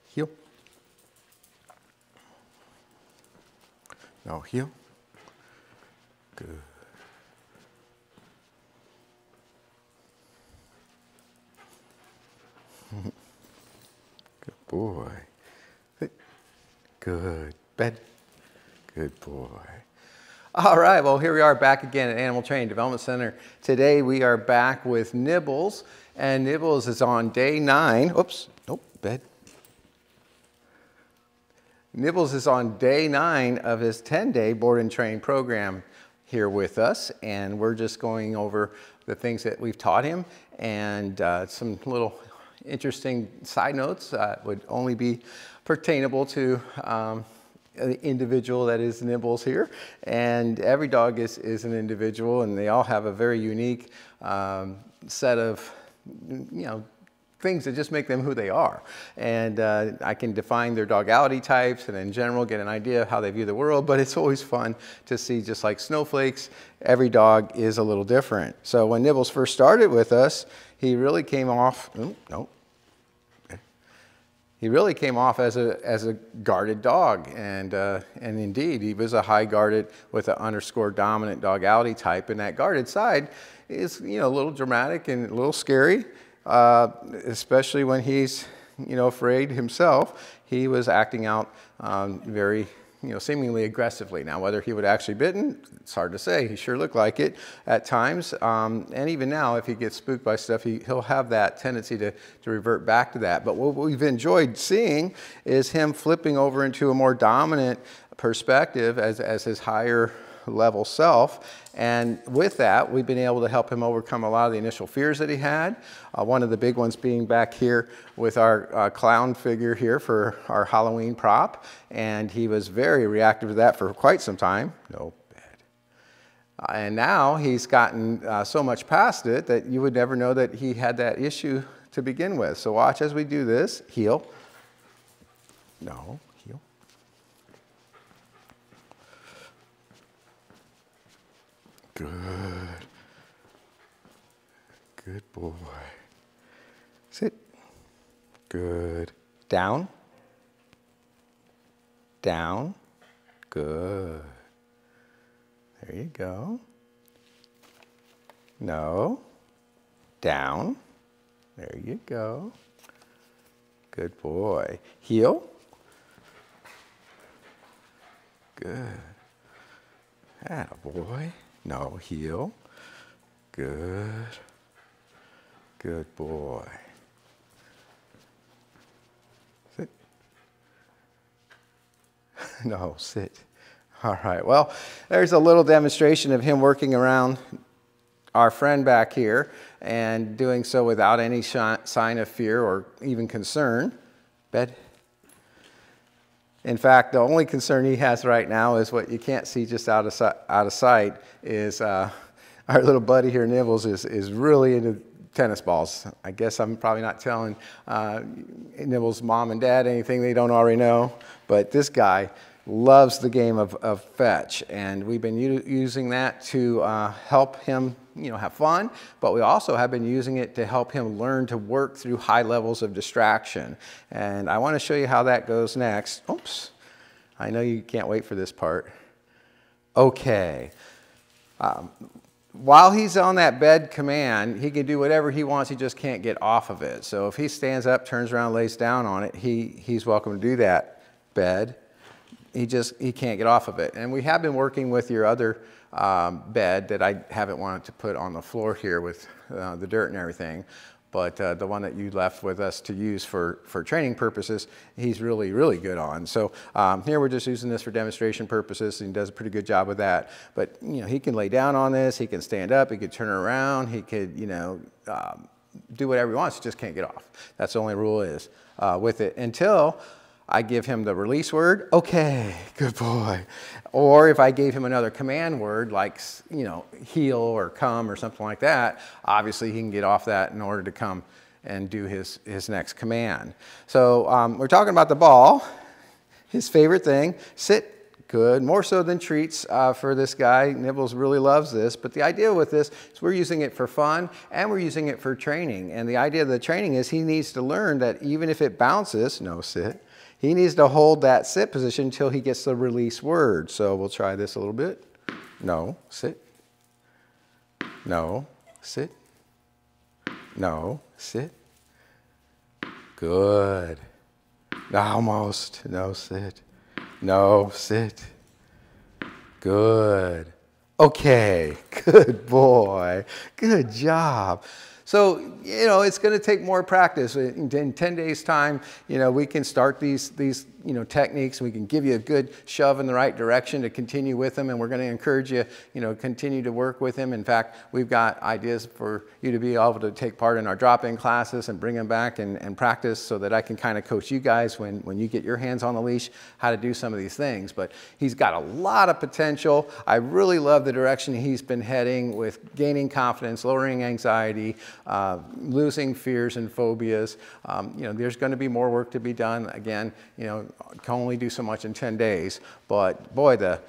Heel. No, heel. Good. Good boy. Good. Bed. Good boy. All right, well, here we are back again at Animal Training Development Center. Today we are back with Nibbles, and Nibbles is on day 9. Oops, nope, bed. Nibbles is on day 9 of his 10-day board and train program here with us, and we're just going over the things that we've taught him and some little interesting side notes would only be pertainable to the individual that is Nibbles here. And every dog is an individual, and they all have a very unique set of, things that just make them who they are. And I can define their dogality types and in general get an idea of how they view the world, but it's always fun to see, just like snowflakes, every dog is a little different. So when Nibbles first started with us, he really came off, he really came off as a guarded dog, and indeed he was a high guarded with an underscore dominant dogality type, and that guarded side is a little dramatic and a little scary, especially when he's afraid himself. He was acting out very seemingly aggressively. Now, whether he would actually bitten, it's hard to say. He sure looked like it at times. And even now, if he gets spooked by stuff, he'll have that tendency to revert back to that. But what we've enjoyed seeing is him flipping over into a more dominant perspective as his higher level self. And with that, we've been able to help him overcome a lot of the initial fears that he had. One of the big ones being back here with our clown figure here for our Halloween prop. And he was very reactive to that for quite some time. No bed. And now he's gotten so much past it that you would never know that he had that issue to begin with. So watch as we do this. Heel. No. Heel. Good. Good boy. Sit. Good. Down. Down. Good. There you go. No. Down. There you go. Good boy. Heel. Good. Attaboy. No, heel. Good. Good boy. Sit. No, sit. All right, well, there's a little demonstration of him working around our friend back here and doing so without any sign of fear or even concern. Bed. In fact, the only concern he has right now is what you can't see just out of sight is our little buddy here, Nibbles, is really into tennis balls. I guess I'm probably not telling Nibbles' mom and dad anything they don't already know, but this guy loves the game of fetch, and we've been using that to help him have fun, but we also have been using it to help him learn to work through high levels of distraction. And I want to show you how that goes next. Oops, I know you can't wait for this part. Okay. While he's on that bed command, he can do whatever he wants, he just can't get off of it. So if he stands up, turns around, lays down on it, he's welcome to do that. Bed. He can't get off of it. And we have been working with your other bed that I haven't wanted to put on the floor here with the dirt and everything. But the one that you left with us to use for training purposes, he's really, really good on. So here we're just using this for demonstration purposes, and he does a pretty good job with that. But he can lay down on this, he can stand up, he could turn around, he could do whatever he wants, he just can't get off. That's the only rule is with it until I give him the release word, okay, good boy. Or if I gave him another command word like, heel or come or something like that, obviously he can get off that in order to come and do his next command. So we're talking about the ball, his favorite thing, sit, Good, more so than treats for this guy. Nibbles really loves this, but the idea with this is we're using it for fun and we're using it for training. And the idea of the training is he needs to learn that even if it bounces, no, sit, he needs to hold that sit position until he gets the release word. So we'll try this a little bit. No, sit. No, sit. No, sit. Good. Almost. No, sit. No, sit. Good. Okay, good boy. Good job. So, you know, it's going to take more practice. In 10 days' time, you know, we can start these techniques. We can give you a good shove in the right direction to continue with them, and we're going to encourage you, continue to work with him. In fact, we've got ideas for you to be able to take part in our drop-in classes and bring them back and practice so that I can kind of coach you guys when you get your hands on the leash how to do some of these things. But he's got a lot of potential. I really love the direction he's been heading with gaining confidence, lowering anxiety, losing fears and phobias. There's going to be more work to be done. Again, can only do so much in 10 days, but boy, the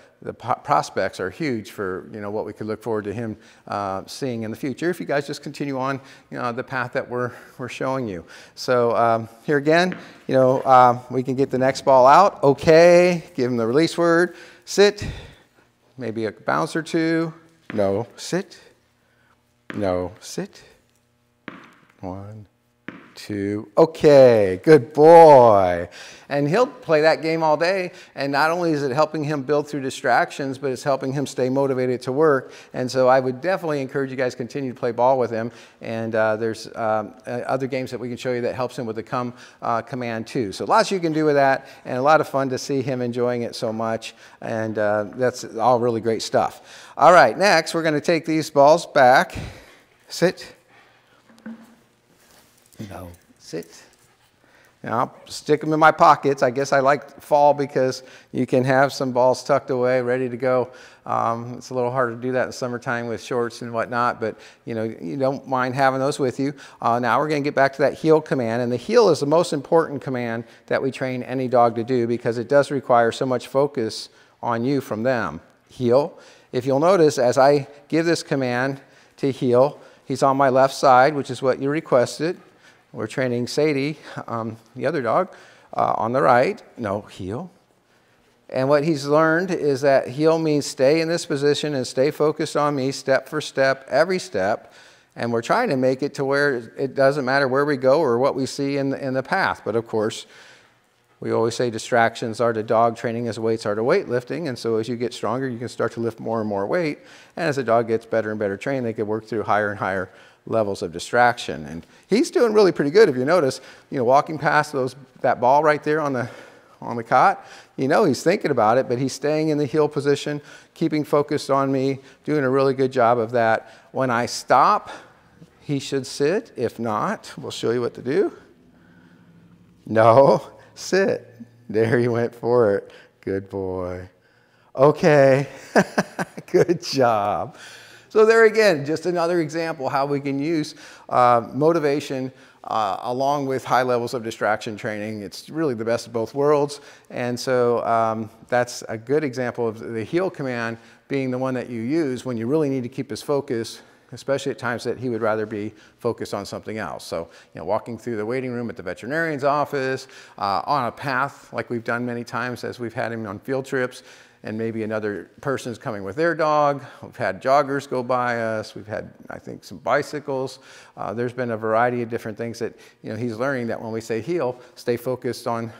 prospects are huge for what we could look forward to him seeing in the future if you guys just continue on the path that we're showing you. So here again, we can get the next ball out. Okay, give him the release word. Sit. Maybe a bounce or two. No, sit. No, sit. 1, 2, okay, good boy. And he'll play that game all day, and not only is it helping him build through distractions, but it's helping him stay motivated to work. And so I would definitely encourage you guys to continue to play ball with him. And there's other games that we can show you that helps him with the come command too. So lots you can do with that, and a lot of fun to see him enjoying it so much. And that's all really great stuff. All right, next we're going to take these balls back. Sit. No, sit. Now, I'll stick them in my pockets. I guess I like fall because you can have some balls tucked away, ready to go. It's a little harder to do that in summertime with shorts and whatnot, but you don't mind having those with you. Now we're going to get back to that heel command, and the heel is the most important command that we train any dog to do because it does require so much focus on you from them. Heel. If you'll notice, as I give this command to heel, he's on my left side, which is what you requested. We're training Sadie, the other dog, on the right. No, heel. And what he's learned is that heel means stay in this position and stay focused on me step for step, every step. And we're trying to make it to where it doesn't matter where we go or what we see in the path. But of course, we always say distractions are to dog training as weights are to weightlifting. And so as you get stronger, you can start to lift more and more weight. And as the dog gets better and better trained, they can work through higher and higher levels of distraction. And he's doing really pretty good. If you notice, walking past that ball right there on the cot, he's thinking about it, but he's staying in the heel position, keeping focused on me, doing a really good job of that. When I stop, he should sit. If not, we'll show you what to do. No, sit. There he went for it. Good boy. Okay, good job. So there again, just another example how we can use motivation along with high levels of distraction training. It's really the best of both worlds. And so that's a good example of the heel command being the one that you use when you really need to keep his focus, especially at times that he would rather be focused on something else. So, walking through the waiting room at the veterinarian's office, on a path like we've done many times as we've had him on field trips, and maybe another person's coming with their dog. We've had joggers go by us. We've had, I think, some bicycles. There's been a variety of different things that he's learning that when we say heel, stay focused on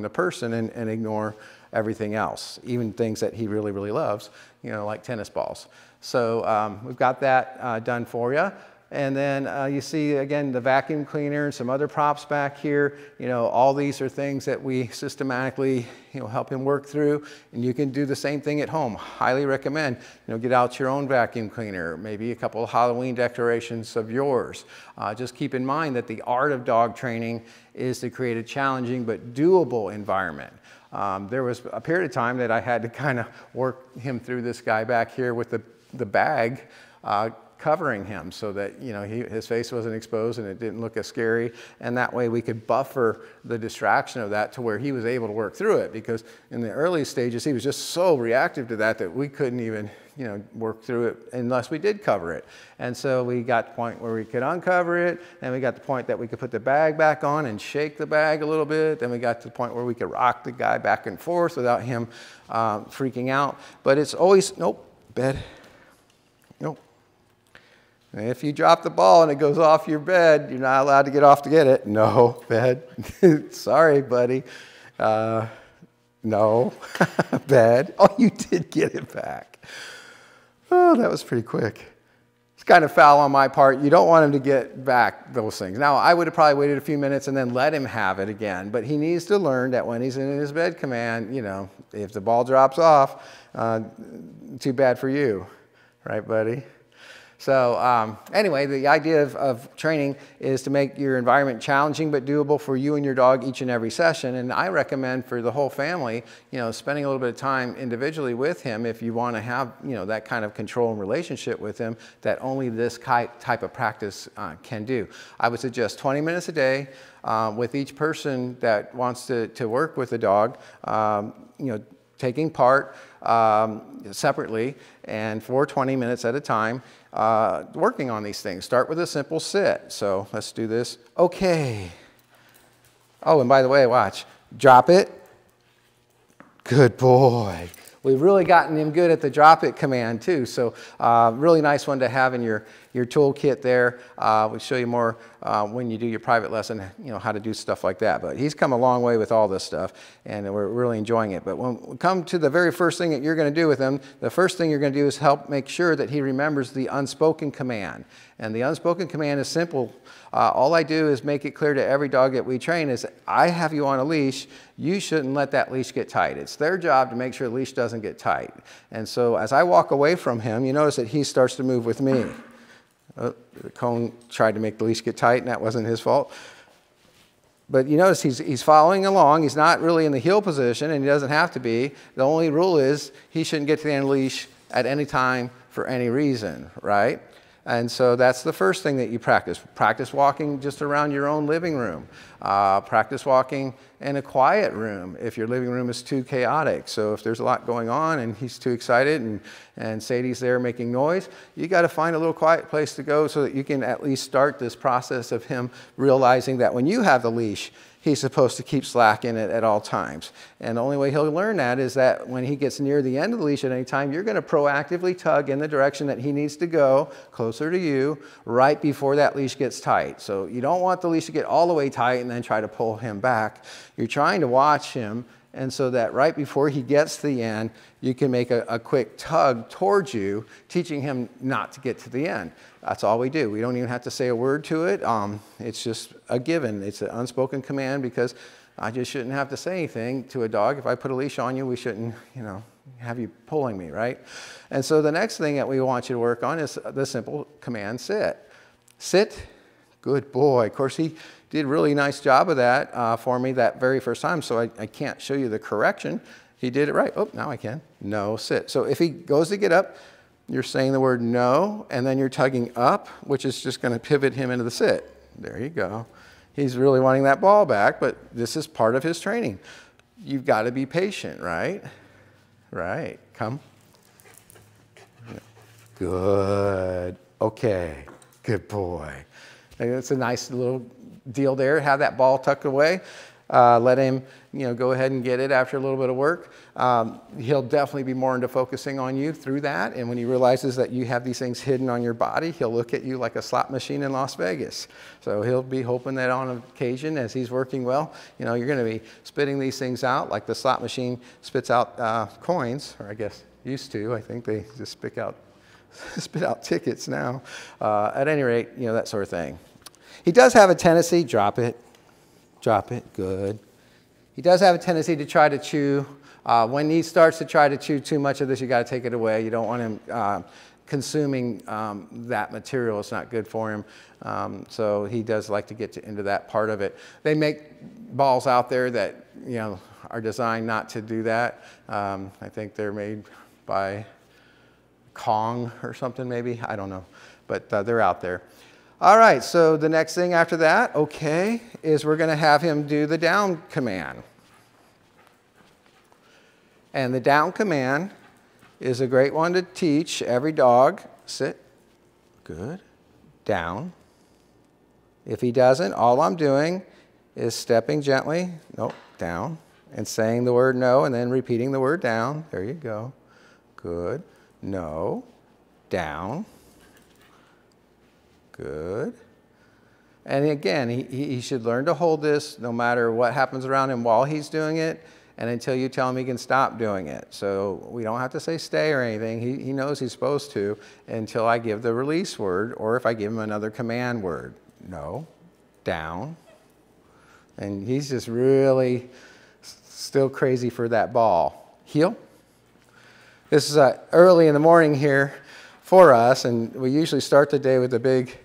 the person and ignore everything else, even things that he really, really loves, like tennis balls. So we've got that done for you. And then you see, again, the vacuum cleaner and some other props back here. All these are things that we systematically, help him work through. And you can do the same thing at home. Highly recommend, get out your own vacuum cleaner, maybe a couple of Halloween decorations of yours. Just keep in mind that the art of dog training is to create a challenging but doable environment. There was a period of time that I had to kind of work him through this guy back here with the bag. covering him so that, you know, his face wasn't exposed and it didn't look as scary. And that way we could buffer the distraction of that to where he was able to work through it, because in the early stages he was just so reactive to that we couldn't even, you know, work through it unless we did cover it. And so we got to the point where we could uncover it, and we got to the point that we could put the bag back on and shake the bag a little bit. Then we got to the point where we could rock the guy back and forth without him freaking out. But it's always, nope, bed, nope. And if you drop the ball and it goes off your bed, you're not allowed to get off to get it. No, bed. Sorry, buddy. No, bed. Oh, you did get it back. Oh, that was pretty quick. It's kind of foul on my part. You don't want him to get back those things. Now, I would have probably waited a few minutes and then let him have it again. But he needs to learn that when he's in his bed command, you know, if the ball drops off, too bad for you. Right, buddy? So anyway, the idea of training is to make your environment challenging but doable for you and your dog each and every session. And I recommend for the whole family, you know, spending a little bit of time individually with him if you want to have, you know, that kind of control and relationship with him that only this type of practice can do. I would suggest 20 minutes a day with each person that wants to work with the dog, you know, taking part separately and for 20 minutes at a time, working on these things. Start with a simple sit. So let's do this. Okay. Oh, and by the way, watch. Drop it. Good boy. We've really gotten him good at the drop it command too. So really nice one to have in your toolkit there. We'll show you more when you do your private lesson, you know, how to do stuff like that. But he's come a long way with all this stuff, and we're really enjoying it. But when we come to the very first thing that you're going to do with him, the first thing you're going to do is help make sure that he remembers the unspoken command. And the unspoken command is simple. All I do is make it clear to every dog that we train is, I have you on a leash. You shouldn't let that leash get tight. It's their job to make sure the leash doesn't get tight. And so as I walk away from him, you notice that he starts to move with me. Oh, the cone tried to make the leash get tight, and that wasn't his fault. But you notice he's following along. He's not really in the heel position, and he doesn't have to be. The only rule is he shouldn't get to the end of the leash at any time for any reason, right? And so that's the first thing that you practice. Practice walking just around your own living room. Practice walking in a quiet room if your living room is too chaotic. So if there's a lot going on and he's too excited and Sadie's there making noise, you got to find a little quiet place to go so that you can at least start this process of him realizing that when you have the leash, he's supposed to keep slack in it at all times. And the only way he'll learn that is that when he gets near the end of the leash at any time, you're going to proactively tug in the direction that he needs to go, closer to you, right before that leash gets tight. So you don't want the leash to get all the way tight and then try to pull him back. You're trying to watch him, and so that right before he gets to the end, you can make a quick tug towards you, teaching him not to get to the end. That's all we do. We don't even have to say a word to it. It's just a given. It's an unspoken command, because I just shouldn't have to say anything to a dog. If I put a leash on you, we shouldn't, you know, have you pulling me, right? And so the next thing that we want you to work on is the simple command sit. Sit. Good boy. Of course, he did a really nice job of that for me that very first time, so I can't show you the correction. He did it right. Oh, now I can. No, sit. So if he goes to get up, you're saying the word no, and then you're tugging up, which is just going to pivot him into the sit. There you go. He's really wanting that ball back, but this is part of his training. You've got to be patient, right? Right. Come. Good. Okay. Good boy. It's a nice little deal there. Have that ball tucked away. Let him, you know, go ahead and get it after a little bit of work. He'll definitely be more into focusing on you through that. And when he realizes that you have these things hidden on your body, he'll look at you like a slot machine in Las Vegas. So he'll be hoping that on occasion, as he's working well, you know, you're going to be spitting these things out like the slot machine spits out coins, or I guess used to. I think they just spit out tickets now. At any rate, you know, that sort of thing. He does have a tendency, drop it, good. He does have a tendency to try to chew. When he starts to try to chew too much of this, you got to take it away. You don't want him consuming that material. It's not good for him. So he does like to get into that part of it. They make balls out there that, you know, are designed not to do that. I think they're made by Kong or something maybe. I don't know. but they're out there. All right, so the next thing after that, okay, is we're going to have him do the down command. And the down command is a great one to teach every dog. Sit, good, down. If he doesn't, all I'm doing is stepping gently, nope, down, and saying the word no, and then repeating the word down. There you go. Good, no, down. Good. And again, he should learn to hold this no matter what happens around him while he's doing it, and until you tell him he can stop doing it. So we don't have to say stay or anything. He knows he's supposed to until I give the release word, or if I give him another command word. No, down. And he's just really still crazy for that ball. Heel. This is early in the morning here for us, and we usually start the day with a big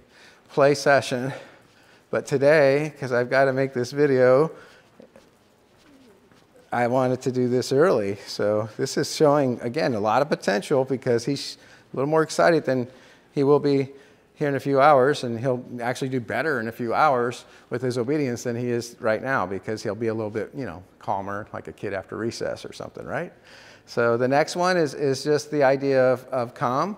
play session. But today, because I've got to make this video, I wanted to do this early. So this is showing, again, a lot of potential because he's a little more excited than he will be here in a few hours, and he'll actually do better in a few hours with his obedience than he is right now because he'll be a little bit, you know, calmer, like a kid after recess or something, right? So the next one is just the idea of come.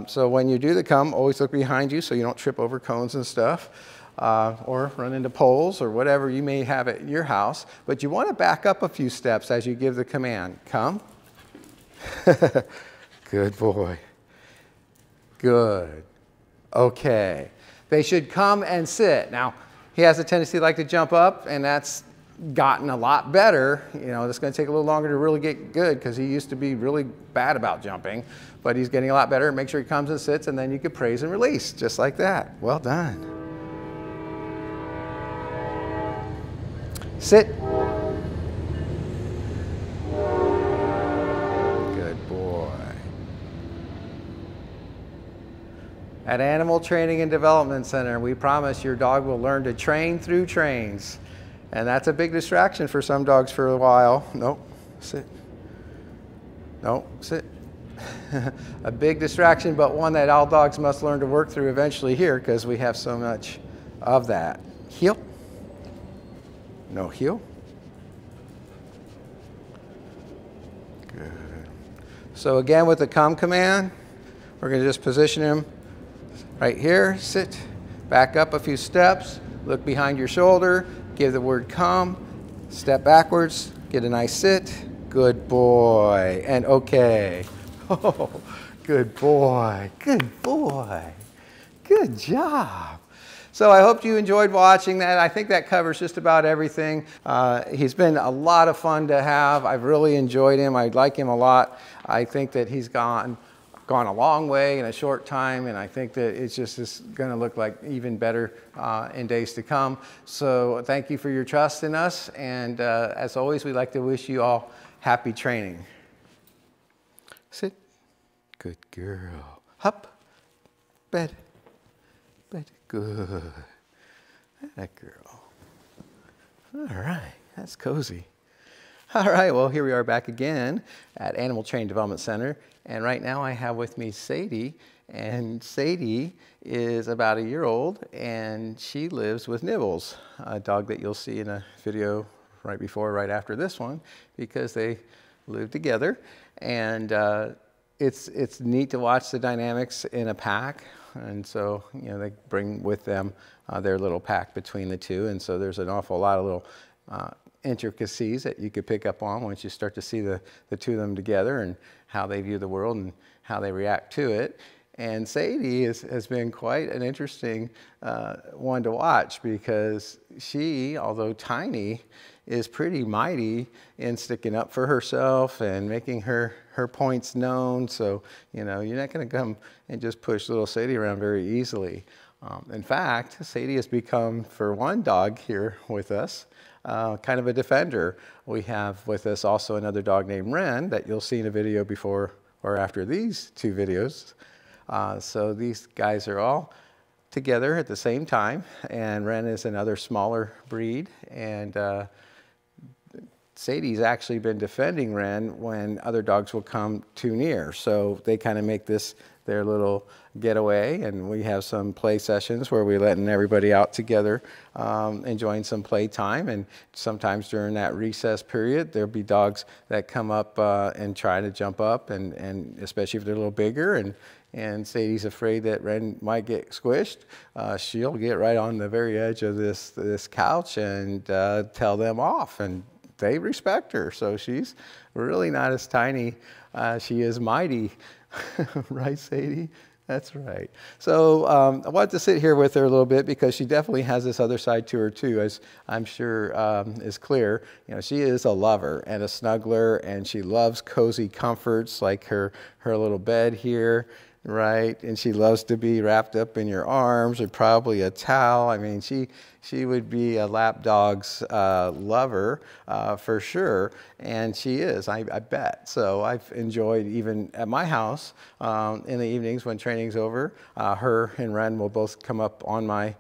So when you do the come, always look behind you so you don't trip over cones and stuff, or run into poles or whatever you may have at your house. But you want to back up a few steps as you give the command. Come. Good boy. Good. Okay. They should come and sit. Now, he has a tendency to like to jump up, and that's gotten a lot better. You know, it's going to take a little longer to really get good because he used to be really bad about jumping, but he's getting a lot better. Make sure he comes and sits, and then you can praise and release just like that. Well done. Sit. Good boy. At Animal Training and Development Center, we promise your dog will learn to train through trains. And that's a big distraction for some dogs for a while. Nope, sit. Nope, sit. A big distraction, but one that all dogs must learn to work through eventually here because we have so much of that. Heel. No heel. Good. So again, with the come command, we're going to just position him right here. Sit. Back up a few steps. Look behind your shoulder. Give the word come, step backwards, get a nice sit. Good boy, and okay. Oh, good boy, good boy. Good job. So I hope you enjoyed watching that. I think that covers just about everything. He's been a lot of fun to have. I've really enjoyed him. I like him a lot. I think that he's gone a long way in a short time, and I think that it's just going to look like even better in days to come. So thank you for your trust in us, and as always, we'd like to wish you all happy training. Sit. Good girl. Up. Bed. Bed. Good. That girl. All right, that's cozy. All right, well, here we are back again at Animal Training Development Center. And right now I have with me Sadie. And Sadie is about a year old, and she lives with Nibbles, a dog that you'll see in a video right after this one, because they live together. And it's neat to watch the dynamics in a pack. And so, you know, they bring with them their little pack between the two. And so there's an awful lot of little intricacies that you could pick up on once you start to see the two of them together and how they view the world and how they react to it. And Sadie has been quite an interesting one to watch because she, although tiny, is pretty mighty in sticking up for herself and making her points known. So, you know, you're not going to come and just push little Sadie around very easily. In fact, Sadie has become, for one dog here with us, kind of a defender. We have with us also another dog named Ren that you'll see in a video before or after these two videos. So these guys are all together at the same time, and Ren is another smaller breed, and Sadie's actually been defending Ren when other dogs will come too near. So they kind of make this their little getaway, and we have some play sessions where we're letting everybody out together, enjoying some play time. And sometimes during that recess period, there'll be dogs that come up and try to jump up, and especially if they're a little bigger, and Sadie's afraid that Ren might get squished, she'll get right on the very edge of this couch and tell them off, and they respect her. So she's really not as tiny. She is mighty. Right, Sadie? That's right. So I wanted to sit here with her a little bit because she definitely has this other side to her too, as I'm sure is clear. You know, she is a lover and a snuggler, and she loves cozy comforts like her little bed here. Right, and she loves to be wrapped up in your arms, or probably a towel. I mean, she would be a lap dog's lover for sure, and she is, I bet. So I've enjoyed, even at my house in the evenings when training's over, her and Ren will both come up on my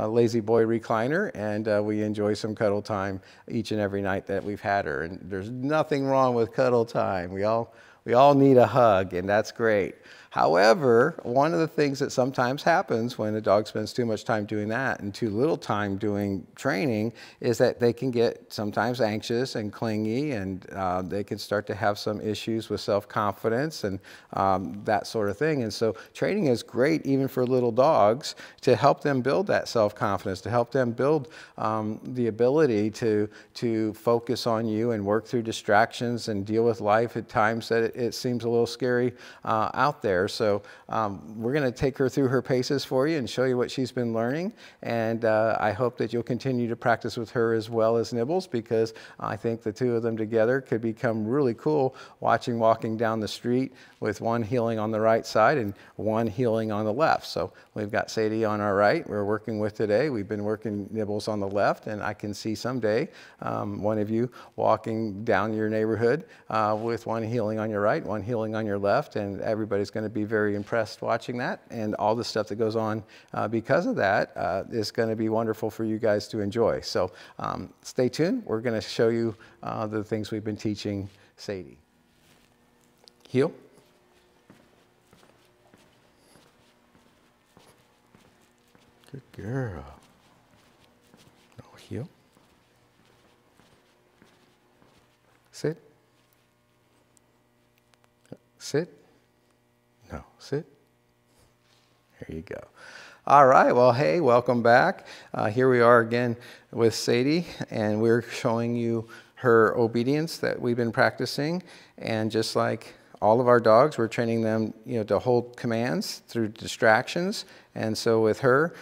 lazy boy recliner, and we enjoy some cuddle time each and every night that we've had her. And there's nothing wrong with cuddle time. We all need a hug, and that's great. However, one of the things that sometimes happens when a dog spends too much time doing that and too little time doing training is that they can get sometimes anxious and clingy, and they can start to have some issues with self-confidence and that sort of thing. And so training is great even for little dogs to help them build that self-confidence, to help them build the ability to focus on you and work through distractions and deal with life at times that it seems a little scary out there. So we're going to take her through her paces for you and show you what she's been learning. And I hope that you'll continue to practice with her as well as Nibbles, because I think the two of them together could become really cool walking down the street with one heeling on the right side and one heeling on the left. So we've got Sadie on our right, we're working with today. We've been working Nibbles on the left, and I can see someday one of you walking down your neighborhood with one heeling on your right, one heeling on your left, and everybody's going to be very impressed watching that, and all the stuff that goes on because of that is going to be wonderful for you guys to enjoy. So stay tuned. We're going to show you the things we've been teaching Sadie. Heel. Good girl. No, heel. Sit. Sit. No, sit. There you go. All right, well, hey, welcome back. Here we are again with Sadie, and we're showing you her obedience that we've been practicing. And just like all of our dogs, we're training them, to hold commands through distractions. And so with her,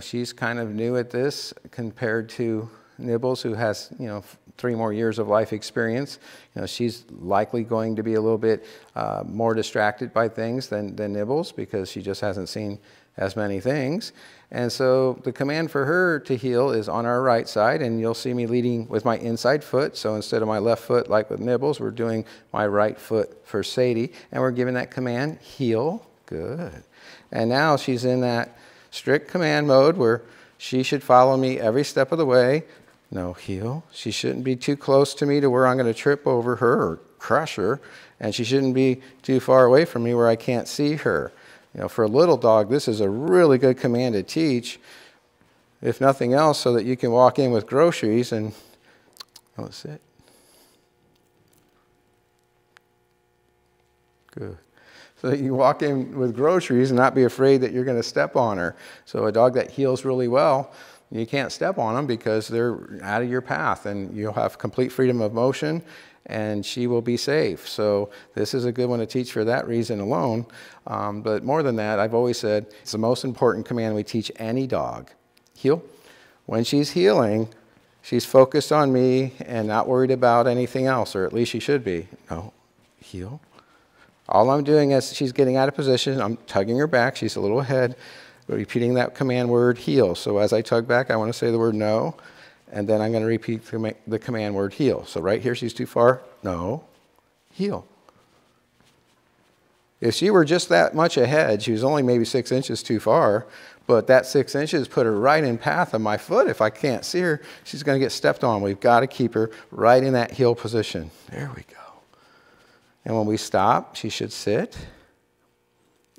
she's kind of new at this compared to Nibbles, who has, 3 more years of life experience. She's likely going to be a little bit more distracted by things than Nibbles, because she just hasn't seen as many things. And so the command for her to heel is on our right side, and you'll see me leading with my inside foot. So instead of my left foot like with Nibbles, we're doing my right foot for Sadie, and we're giving that command, heel. Good. And now she's in that strict command mode where she should follow me every step of the way. No, heel. She shouldn't be too close to me to where I'm going to trip over her or crush her, and she shouldn't be too far away from me where I can't see her. For a little dog, this is a really good command to teach, if nothing else, so that you can walk in with groceries and, sit. Good. So that you walk in with groceries and not be afraid that you're going to step on her. So a dog that heels really well, you can't step on them because they're out of your path, and you'll have complete freedom of motion, and she will be safe. So this is a good one to teach for that reason alone. But more than that, I've always said it's the most important command we teach any dog. Heel. When she's heeling, she's focused on me and not worried about anything else, or at least she should be. No, heel. All I'm doing as she's getting out of position, I'm tugging her back. She's a little ahead, repeating that command word, heel. So as I tug back, I want to say the word no. And then I'm going to repeat the command word, heel. So right here, she's too far. No, heel. If she were just that much ahead, she was only maybe 6 inches too far, but that 6 inches put her right in path of my foot. If I can't see her, she's going to get stepped on. We've got to keep her right in that heel position. There we go. And when we stop, she should sit.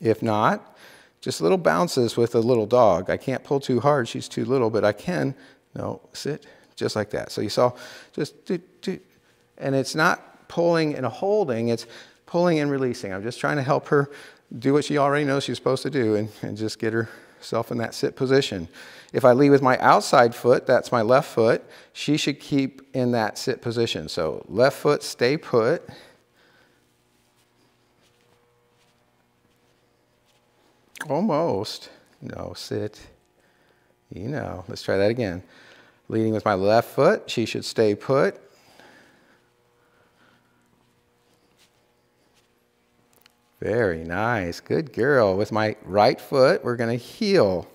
If not, just little bounces with a little dog. I can't pull too hard, she's too little, but I can, no, sit, just like that. So you saw, just do, do. And it's not pulling and holding, it's pulling and releasing. I'm just trying to help her do what she already knows she's supposed to do and just get herself in that sit position. If I lead with my outside foot, that's my left foot, she should keep in that sit position. So left foot, stay put. Almost. No, sit. You know, let's try that again. Leading with my left foot, she should stay put. Very nice. Good girl. With my right foot, we're going to heel.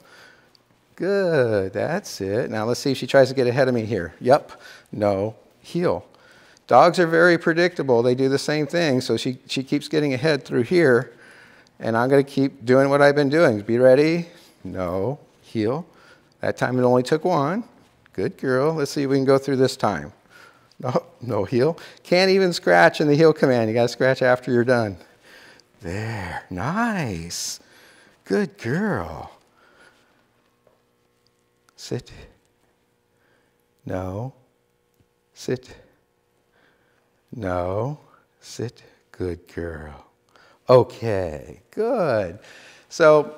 Good. That's it. Now let's see if she tries to get ahead of me here. Yep. No. Heel. Dogs are very predictable. They do the same thing. So she keeps getting ahead through here. And I'm going to keep doing what I've been doing. Be ready. No. Heel. That time it only took one. Good girl. Let's see if we can go through this time. No. No heel. Can't even scratch in the heel command. You got to scratch after you're done. There. Nice. Good girl. Sit. No. Sit. No. Sit. Good girl. Okay. Good. So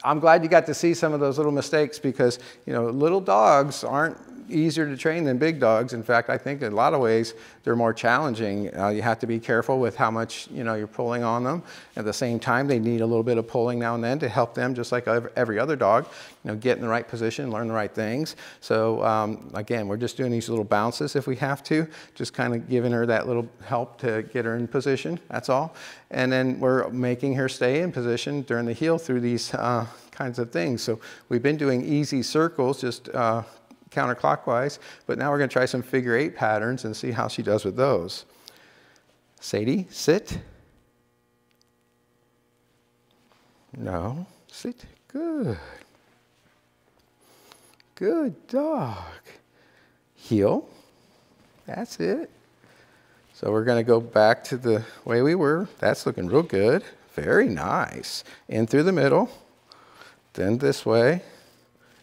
I'm glad you got to see some of those little mistakes because, you know, little dogs aren't easier to train than big dogs. In fact, I think in a lot of ways they're more challenging. You have to be careful with how much, you know, you're pulling on them. At the same time, they need a little bit of pulling now and then to help them, just like every other dog, you know, get in the right position, learn the right things. So again, we're just doing these little bounces if we have to, just kind of giving her that little help to get her in position, that's all. And then we're making her stay in position during the heel through these kinds of things. So we've been doing easy circles, just counterclockwise, but now we're going to try some figure 8 patterns and see how she does with those. Sadie, sit. No, sit. Good. Good dog. Heel. That's it. So we're going to go back to the way we were. That's looking real good. Very nice. In through the middle. Then this way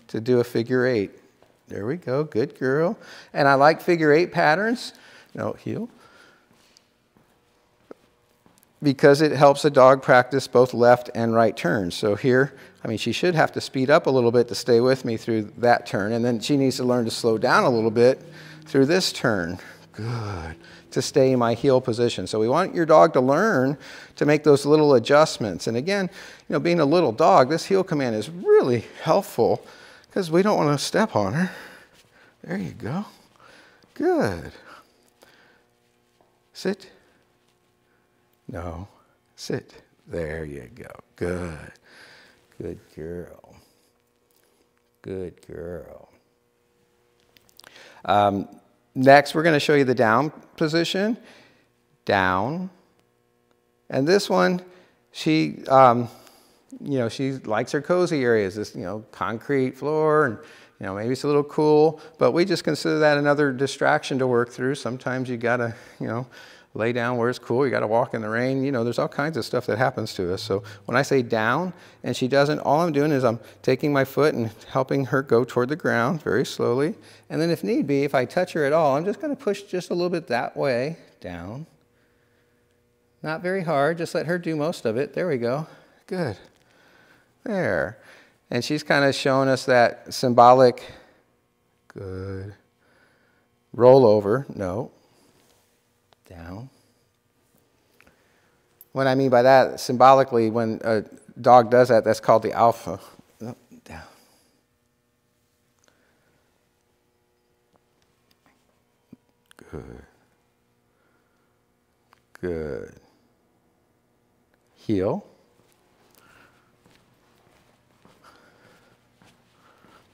to do a figure 8. There we go, good girl. And I like figure 8 patterns. No, heel. Because it helps a dog practice both left and right turns. So here, I mean, she should have to speed up a little bit to stay with me through that turn. And then she needs to learn to slow down a little bit through this turn. Good. To stay in my heel position. So we want your dog to learn to make those little adjustments. And again, you know, being a little dog, this heel command is really helpful because we don't want to step on her. There you go. Good. Sit. No. Sit. There you go. Good. Good girl. Good girl. Next, we're going to show you the down position. Down. And this one, she, you know, she likes her cozy areas, this, you know, concrete floor, and, you know, maybe it's a little cool, but we just consider that another distraction to work through. Sometimes you got to, you know, lay down where it's cool. You got to walk in the rain. You know, there's all kinds of stuff that happens to us. So when I say down and she doesn't, all I'm doing is I'm taking my foot and helping her go toward the ground very slowly. And then if need be, if I touch her at all, I'm just going to push just a little bit that way, down. Not very hard. Just let her do most of it. There we go. Good. There. And she's kind of showing us that symbolic, good, roll over, no, down. What I mean by that, symbolically, when a dog does that, that's called the alpha. Up, down. Good. Good. Heel.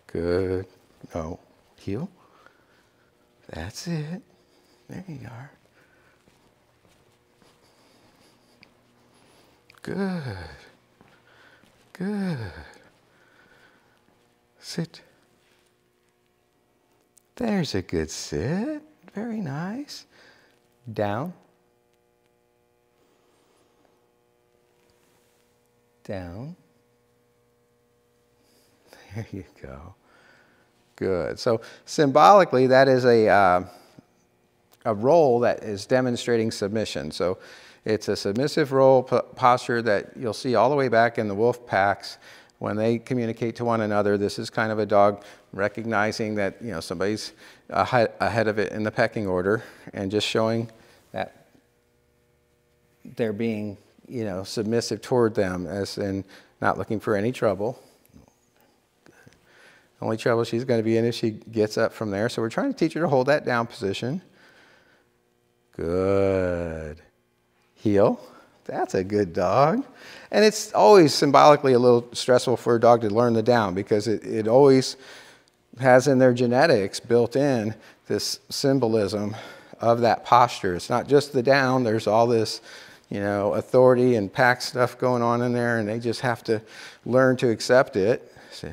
Good. No. Heel. That's it. There you are. Good. Good. Sit. There's a good sit. Very nice. Down. down. There you go. Good. So symbolically, that is a roll that is demonstrating submission. So it's a submissive roll posture that you'll see all the way back in the wolf packs when they communicate to one another. This is kind of a dog recognizing that, you know, somebody's ahead of it in the pecking order, and just showing that they're being, you know, submissive toward them, as in not looking for any trouble. The only trouble she's going to be in if she gets up from there. So we're trying to teach her to hold that down position. Good. Heel. That's a good dog. And it's always symbolically a little stressful for a dog to learn the down, because it always has in their genetics built in this symbolism of that posture. It's not just the down. There's all this, you know, authority and pack stuff going on in there, and they just have to learn to accept it. So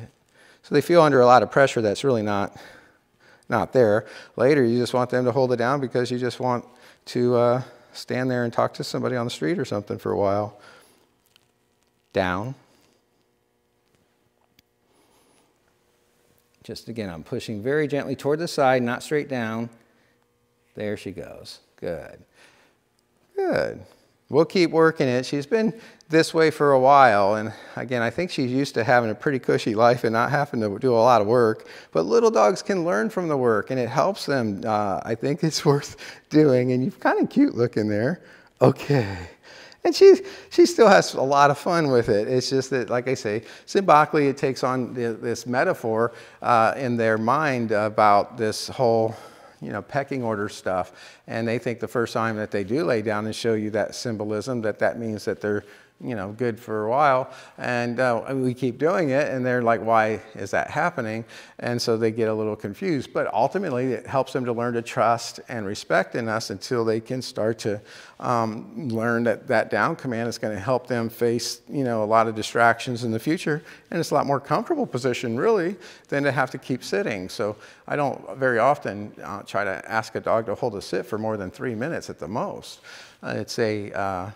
they feel under a lot of pressure that's really not there. Later, you just want them to hold it down because you just want to stand there and talk to somebody on the street or something for a while. Down. Just again, I'm pushing very gently toward the side, not straight down. There she goes. Good. Good. We'll keep working it. She's been this way for a while, and again, I think she's used to having a pretty cushy life and not having to do a lot of work. But little dogs can learn from the work, and it helps them. I think it's worth doing, and you're kind of cute looking there. Okay. And she still has a lot of fun with it. It's just that, like I say, symbolically it takes on this metaphor in their mind about this whole, you know, pecking order stuff. And they think the first time that they do lay down and show you that symbolism, that means that they're, you know, good for a while. And we keep doing it, and they're like, why is that happening? And so they get a little confused. But ultimately, it helps them to learn to trust and respect in us until they can start to learn that down command is going to help them face, you know, a lot of distractions in the future. And it's a lot more comfortable position, really, than to have to keep sitting. So I don't very often try to ask a dog to hold a sit for more than 3 minutes at the most. It's a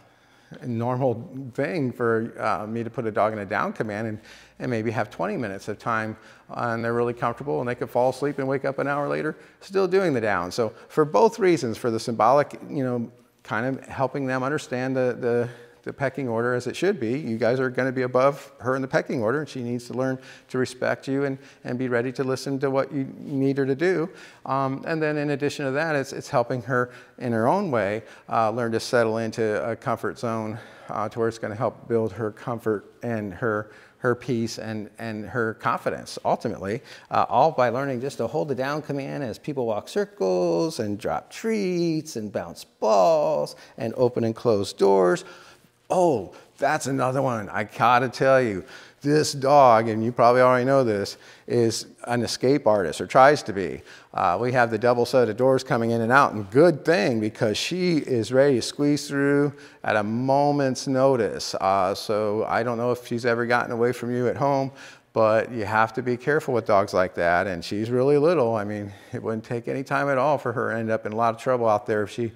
normal thing for me to put a dog in a down command and maybe have 20 minutes of time, and they're really comfortable, and they could fall asleep and wake up an hour later still doing the down. So for both reasons, for the symbolic, you know, kind of helping them understand the pecking order as it should be. You guys are going to be above her in the pecking order, and she needs to learn to respect you and be ready to listen to what you need her to do. And then in addition to that, it's helping her in her own way learn to settle into a comfort zone to where it's going to help build her comfort and her peace and her confidence, ultimately, all by learning just to hold the down command as people walk circles and drop treats and bounce balls and open and close doors. Oh, that's another one. I gotta tell you, this dog, and you probably already know this, is an escape artist, or tries to be. We have the double set of doors coming in and out, and good thing, because she is ready to squeeze through at a moment's notice. So I don't know if she's ever gotten away from you at home, but you have to be careful with dogs like that, and she's really little. I mean, it wouldn't take any time at all for her to end up in a lot of trouble out there if she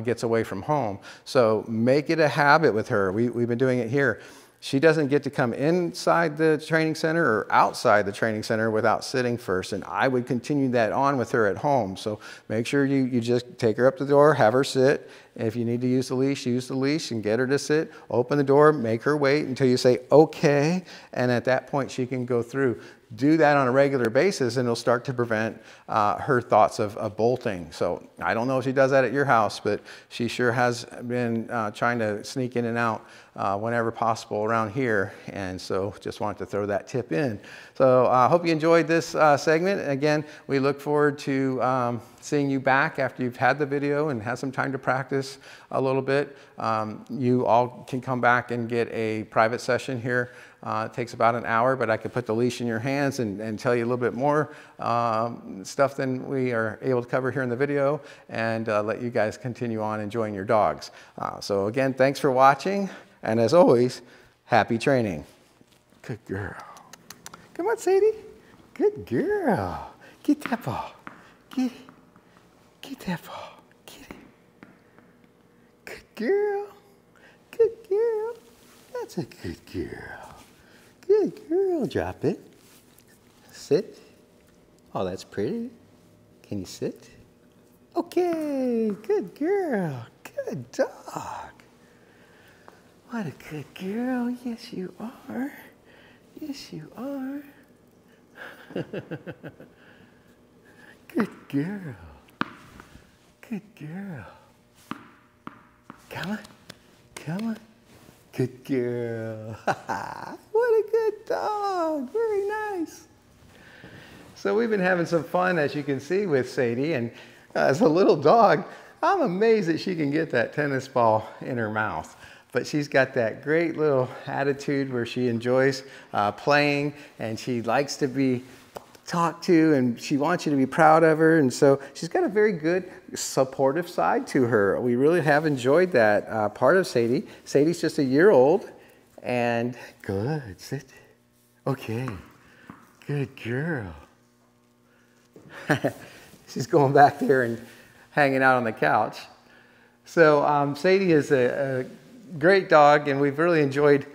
gets away from home. So make it a habit with her. We've been doing it here. She doesn't get to come inside the training center or outside the training center without sitting first, and I would continue that on with her at home. So make sure you just take her up to the door, have her sit. If you need to use the leash and get her to sit. Open the door, make her wait until you say, okay, and at that point she can go through. Do that on a regular basis, and it'll start to prevent her thoughts of bolting. So I don't know if she does that at your house, but she sure has been trying to sneak in and out whenever possible around here. And so just wanted to throw that tip in. So I hope you enjoyed this segment. Again, we look forward to seeing you back after you've had the video and had some time to practice a little bit. You all can come back and get a private session here. It takes about an hour, but I could put the leash in your hands and tell you a little bit more stuff than we are able to cover here in the video, and let you guys continue on enjoying your dogs. So again, thanks for watching, and as always, happy training. Good girl. Come on, Sadie. Good girl. Get that ball. Get it. Get that ball. Get it. Good girl. Good girl. That's a good girl. Good girl. Drop it. Sit. Oh, that's pretty. Can you sit? Okay, good girl. Good dog. What a good girl. Yes, you are. Yes, you are. Good girl. Good girl. Come on. Come on. Good girl. What a good dog. Very nice. So we've been having some fun, as you can see, with Sadie. And as a little dog, I'm amazed that she can get that tennis ball in her mouth. But she's got that great little attitude where she enjoys playing, and she likes to be talked to, and she wants you to be proud of her. And so she's got a very good supportive side to her. We really have enjoyed that part of Sadie. Sadie's just a year old, and good, sit. Okay, good girl. She's going back there and hanging out on the couch. So Sadie is a great dog, and we've really enjoyed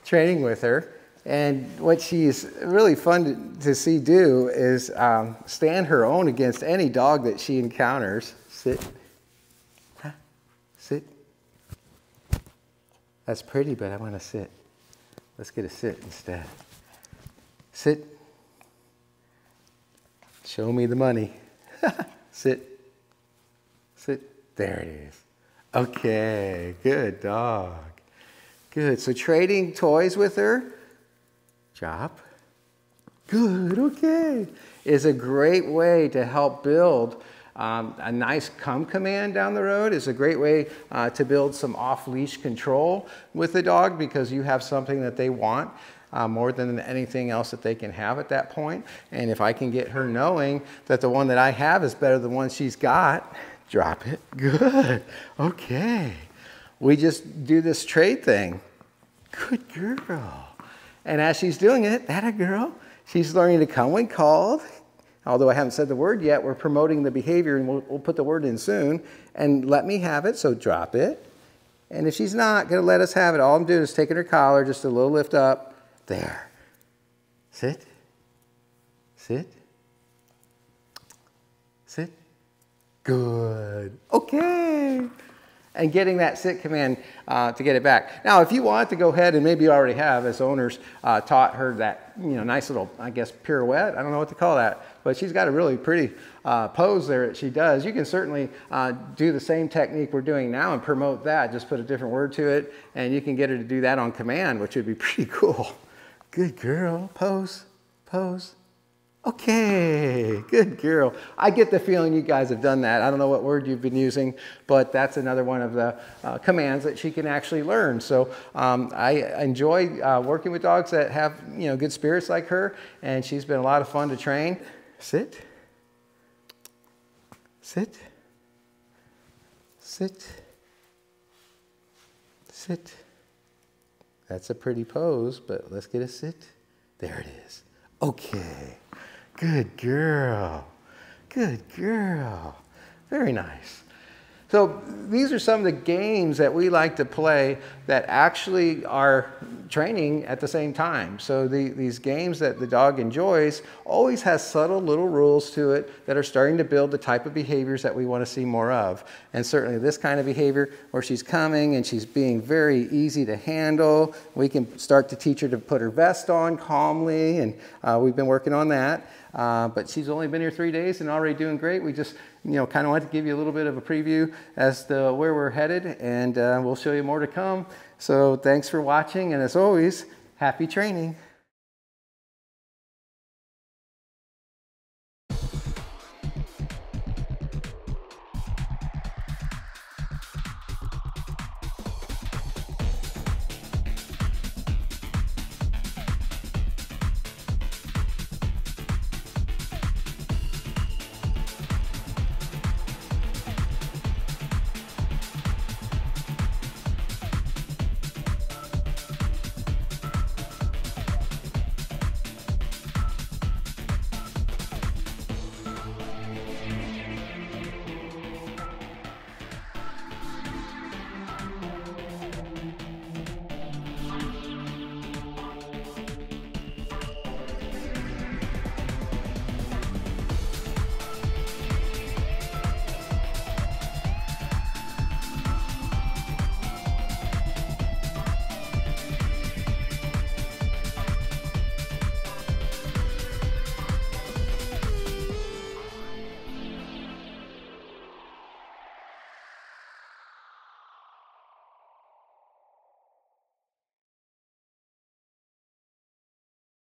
training with her. And what she's really fun to see do is stand her own against any dog that she encounters. Sit. Huh? Sit. That's pretty, but I want to sit. Let's get a sit instead. Sit. Show me the money. Sit. Sit. There it is. Okay, good dog. Good. So trading toys with her. Drop. Good, okay. Is a great way to help build a nice come command down the road. Is a great way to build some off-leash control with the dog, because you have something that they want more than anything else that they can have at that point. And if I can get her knowing that the one that I have is better than the one she's got, drop it. Good, okay. We just do this trade thing. Good girl. And as she's doing it, that a girl, she's learning to come when called. Although I haven't said the word yet, we're promoting the behavior, and we'll put the word in soon. And let me have it, so drop it. And if she's not going to let us have it, all I'm doing is taking her collar, just a little lift up. There. Sit. Sit. Sit. Good. Okay. And getting that sit command to get it back. Now, if you want to go ahead, and maybe you already have, as owners, taught her that nice little, I guess, pirouette. I don't know what to call that, but she's got a really pretty pose there that she does. You can certainly do the same technique we're doing now and promote that. Just put a different word to it, and you can get her to do that on command, which would be pretty cool. Good girl. Pose. Pose. Okay, good girl. I get the feeling you guys have done that. I don't know what word you've been using, but that's another one of the commands that she can actually learn. So I enjoy working with dogs that have good spirits like her, and she's been a lot of fun to train. Sit. Sit. Sit. Sit. That's a pretty pose, but let's get a sit. There it is. Okay. Good girl. Good girl. Very nice. So these are some of the games that we like to play that actually are training at the same time. So these games that the dog enjoys always has subtle little rules to it that are starting to build the type of behaviors that we want to see more of. And certainly this kind of behavior where she's coming and she's being very easy to handle. We can start to teach her to put her vest on calmly, and we've been working on that. But she's only been here 3 days and already doing great. We just, kind of wanted to give you a little bit of a preview as to where we're headed, and we'll show you more to come. So thanks for watching, and as always, happy training.